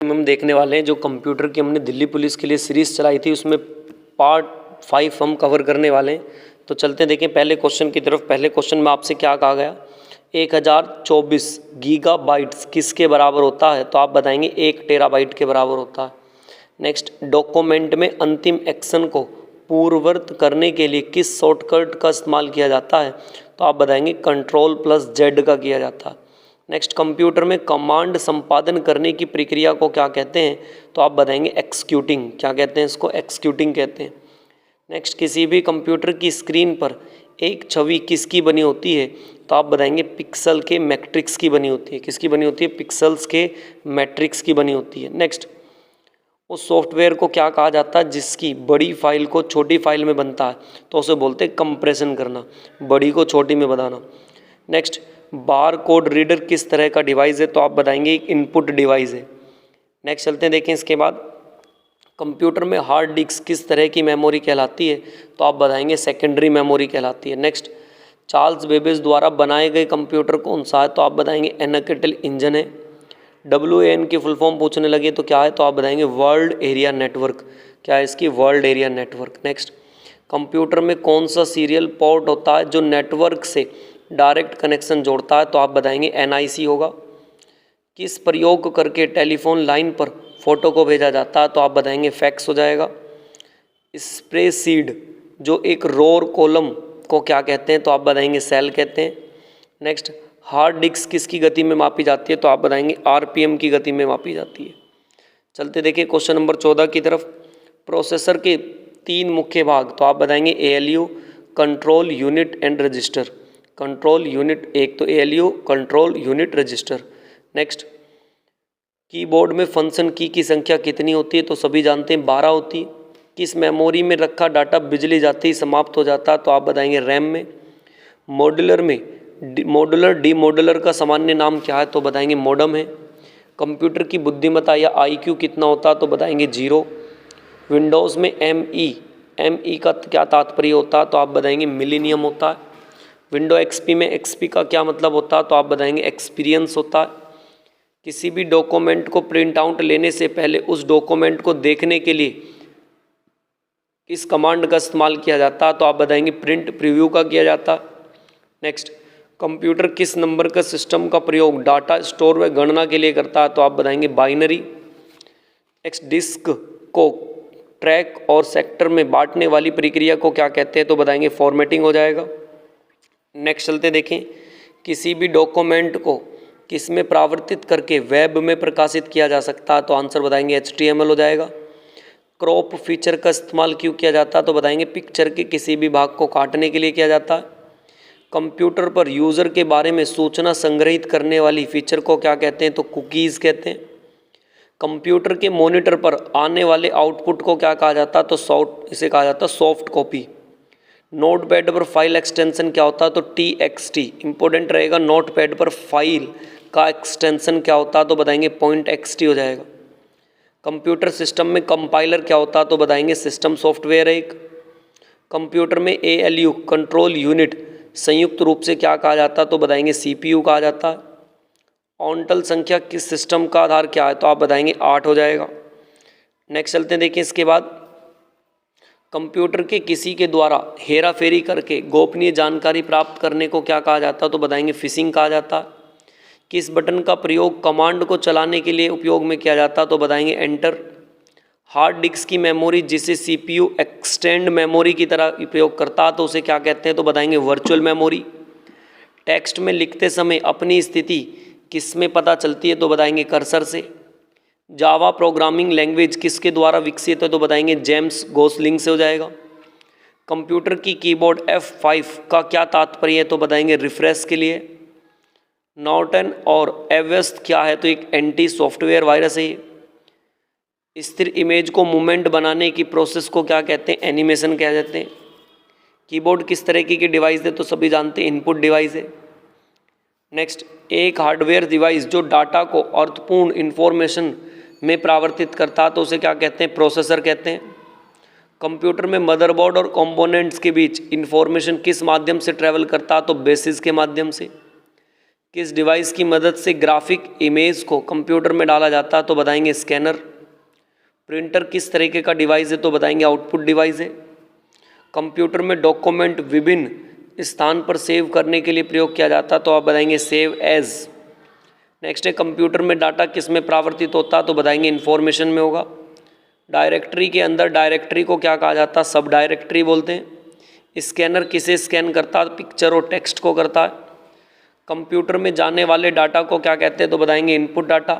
हम देखने वाले हैं जो कंप्यूटर की हमने दिल्ली पुलिस के लिए सीरीज़ चलाई थी, उसमें पार्ट 5 हम कवर करने वाले हैं। तो चलते हैं, देखें पहले क्वेश्चन की तरफ। पहले क्वेश्चन में आपसे क्या कहा गया, 1024 गीगाबाइट्स किसके बराबर होता है? तो आप बताएंगे 1 टेराबाइट के बराबर होता है। नेक्स्ट, डॉक्यूमेंट में अंतिम एक्शन को पूर्ववत करने के लिए किस शॉर्टकट का इस्तेमाल किया जाता है? तो आप बताएंगे Ctrl+Z का किया जाता है। नेक्स्ट, कंप्यूटर में कमांड संपादन करने की प्रक्रिया को क्या कहते हैं? तो आप बताएंगे एक्सिक्यूटिंग। क्या कहते हैं इसको? एक्सिक्यूटिंग कहते हैं। नेक्स्ट, किसी भी कंप्यूटर की स्क्रीन पर एक छवि किसकी बनी होती है? तो आप बताएंगे पिक्सल के मैट्रिक्स की बनी होती है। किसकी बनी होती है? पिक्सल्स के मैट्रिक्स की बनी होती है। नेक्स्ट, उस सॉफ्टवेयर को क्या कहा जाता है जिसकी बड़ी फाइल को छोटी फाइल में बनता है? तो उसे बोलते हैं कंप्रेशन करना, बड़ी को छोटी में बनाना। नेक्स्ट, बार कोड रीडर किस तरह का डिवाइस है? तो आप बताएंगे एक इनपुट डिवाइस है। नेक्स्ट चलते हैं, देखें इसके बाद कंप्यूटर में हार्ड डिस्क किस तरह की मेमोरी कहलाती है? तो आप बताएंगे सेकेंडरी मेमोरी कहलाती है। नेक्स्ट, चार्ल्स बेबेज द्वारा बनाए गए कंप्यूटर कौन सा है? तो आप बताएंगे एनाकेटल इंजन है। WAN की फुल फॉर्म पूछने लगे तो क्या है? तो आप बताएंगे वर्ल्ड एरिया नेटवर्क। क्या है इसकी? World area network. Next, computer में कौन सा सीरियल पोर्ट होता है जो नेटवर्क से डायरेक्ट कनेक्शन जोड़ता है? तो आप बताएंगे NIC होगा। किस प्रयोग करके टेलीफोन लाइन पर फोटो को भेजा जाता है? तो आप बताएंगे फैक्स हो जाएगा। स्प्रेडशीट जो एक रोर कॉलम को क्या कहते हैं? तो आप बताएंगे सेल कहते हैं। नेक्स्ट, हार्ड डिस्क किसकी गति में मापी जाती है? तो आप बताएंगे RPM की गति में मापी जाती है। चलते देखिए क्वेश्चन नंबर 14 की तरफ। प्रोसेसर के 3 मुख्य भाग, तो आप बताएंगे ALU, control unit and register. Control unit एक तो ALU, control unit, register. Next, keyboard में फंक्शन की संख्या कितनी होती है? तो सभी जानते हैं 12 होती है। किस मेमोरी में रखा डाटा बिजली जाते ही समाप्त हो जाता है? तो आप बताएंगे रैम में। मॉड्यूलर में मॉड्यूलर डीमॉड्यूलर का सामान्य नाम क्या है? तो बताएंगे मॉडम है। कंप्यूटर की बुद्धिमत्ता या IQ कितना होता है? तो बताएंगे 0। विंडोज़ में ME का क्या तात्पर्य होता है? तो आप बताएंगे मिलीनियम होता है। विंडो XP में XP का क्या मतलब होता है? तो आप बताएंगे एक्सपीरियंस होता है। किसी भी डॉक्यूमेंट को प्रिंट आउट लेने से पहले उस डॉक्यूमेंट को देखने के लिए किस कमांड का इस्तेमाल किया जाता है? तो आप बताएंगे प्रिंट प्रीव्यू का किया जाता है। नेक्स्ट, कंप्यूटर किस नंबर का सिस्टम का प्रयोग डाटा स्टोर व गणना के लिए करता है? तो आप बताएंगे बाइनरी। नेक्स्ट, डिस्क को ट्रैक और सेक्टर में बांटने वाली प्रक्रिया को क्या कहते हैं? तो बताएंगे फॉर्मेटिंग हो जाएगा। नेक्स्ट चलते देखें, किसी भी डॉक्यूमेंट को किस में प्रावर्तित करके वेब में प्रकाशित किया जा सकता है? तो आंसर बताएंगे HTML हो जाएगा। क्रॉप फीचर का इस्तेमाल क्यों किया जाता है? तो बताएंगे पिक्चर के किसी भी भाग को काटने के लिए किया जाता है। कंप्यूटर पर यूज़र के बारे में सूचना संग्रहित करने वाली फीचर को क्या कहते हैं? तो कुकीज़ कहते हैं। कंप्यूटर के मॉनिटर पर आने वाले आउटपुट को क्या कहा जाता है? तो इसे कहा जाता है सॉफ्ट कॉपी। नोटपैड पर फाइल एक्सटेंशन क्या होता है? तो TXT इंपॉर्टेंट रहेगा। नोटपैड पर फाइल का एक्सटेंशन क्या होता है? तो बताएंगे .xt हो जाएगा। कंप्यूटर सिस्टम में कंपाइलर क्या होता है? तो बताएंगे सिस्टम सॉफ्टवेयर है एक। कंप्यूटर में ALU कंट्रोल यूनिट संयुक्त रूप से क्या कहा जाता है? तो बताएंगे CPU कहा जाता है। ऑन्टल संख्या किस सिस्टम का आधार क्या है? तो आप बताएंगे 8 हो जाएगा। नेक्स्ट चलते हैं, देखिए इसके बाद कंप्यूटर के किसी के द्वारा हेरा फेरी करके गोपनीय जानकारी प्राप्त करने को क्या कहा जाता है? तो बताएंगे फिशिंग कहा जाता है। किस बटन का प्रयोग कमांड को चलाने के लिए उपयोग में किया जाता है? तो बताएंगे एंटर। हार्ड डिस्क की मेमोरी जिसे CPU एक्सटेंड मेमोरी की तरह उपयोग करता है तो उसे क्या कहते हैं? तो बताएंगे वर्चुअल मेमोरी। टेक्स्ट में लिखते समय अपनी स्थिति किस में पता चलती है? तो बताएंगे कर्सर से। जावा प्रोग्रामिंग लैंग्वेज किसके द्वारा विकसित है? तो बताएंगे जेम्स गोसलिंग से हो जाएगा। कंप्यूटर की कीबोर्ड F5 का क्या तात्पर्य है? तो बताएंगे रिफ्रेश के लिए। नॉर्टन और एवेस्ट क्या है? तो एक एंटी सॉफ्टवेयर वायरस है। स्थिर इमेज को मूवमेंट बनाने की प्रोसेस को क्या कहते हैं? एनिमेशन कह जाते हैं। कीबोर्ड किस तरह की डिवाइस है? तो सभी जानते हैं इनपुट डिवाइस है। नेक्स्ट, एक हार्डवेयर डिवाइस जो डाटा को अर्थपूर्ण इन्फॉर्मेशन में प्रावर्तित करता है तो उसे क्या कहते हैं? प्रोसेसर कहते हैं। कंप्यूटर में मदरबोर्ड और कंपोनेंट्स के बीच इंफॉर्मेशन किस माध्यम से ट्रैवल करता है? तो बेसिस के माध्यम से। किस डिवाइस की मदद से ग्राफिक इमेज को कंप्यूटर में डाला जाता है, तो बताएंगे स्कैनर। प्रिंटर किस तरीके का डिवाइस है, तो बताएंगे आउटपुट डिवाइस है। कंप्यूटर में डॉक्यूमेंट विभिन्न स्थान पर सेव करने के लिए प्रयोग किया जाता है, तो आप बताएंगे सेव एज। नेक्स्ट है कंप्यूटर में डाटा किस में प्रावर्तित होता है, तो बताएंगे इन्फॉर्मेशन में होगा। डायरेक्टरी के अंदर डायरेक्टरी को क्या कहा जाता है, सब डायरेक्टरी बोलते हैं। स्कैनर किसे स्कैन करता है, पिक्चर और टेक्स्ट को करता है। कंप्यूटर में जाने वाले डाटा को क्या कहते हैं, तो बताएंगे इनपुट डाटा।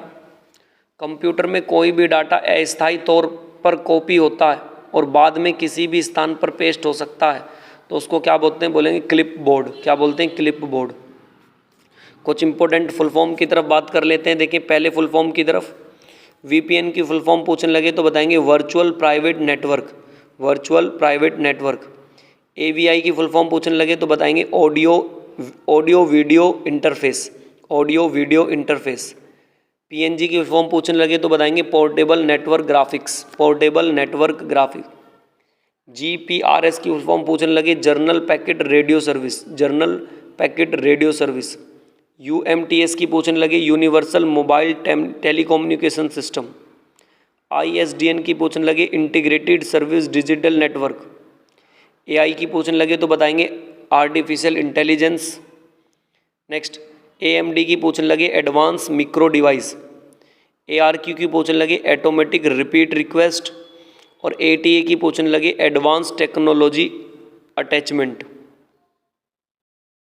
कंप्यूटर में कोई भी डाटा अस्थायी तौर पर कॉपी होता है और बाद में किसी भी स्थान पर पेस्ट हो सकता है, तो उसको क्या बोलते हैं, बोलेंगे क्लिप बोर्ड। क्या बोलते हैं, क्लिप बोर्ड। कुछ इंपॉर्टेंट फुल फॉर्म की तरफ बात कर लेते हैं। देखिए पहले फुल फॉर्म की तरफ, वीपीएन की फुल फॉर्म पूछने लगे तो बताएंगे virtual private network, virtual private network. AVI की फुल फॉर्म पूछने लगे तो बताएंगे audio video interface, audio video interface. PNG की फुल फॉर्म पूछने लगे तो बताएंगे portable network graphics, portable network graphic. GPRS की फुल फॉर्म पूछने लगे journal packet radio service, journal packet radio service. UMTS की पूछने लगे universal mobile telecommunication system. ISDN की पूछने लगे integrated service digital network. AI की पूछने लगे तो बताएंगे आर्टिफिशियल इंटेलिजेंस। नेक्स्ट एएमडी की पूछने लगे एडवांस मिक्रो डिवाइस। एआरक्यू की पूछने लगे ऑटोमेटिक रिपीट रिक्वेस्ट। और एटीए की पूछने लगे एडवांस टेक्नोलॉजी अटैचमेंट।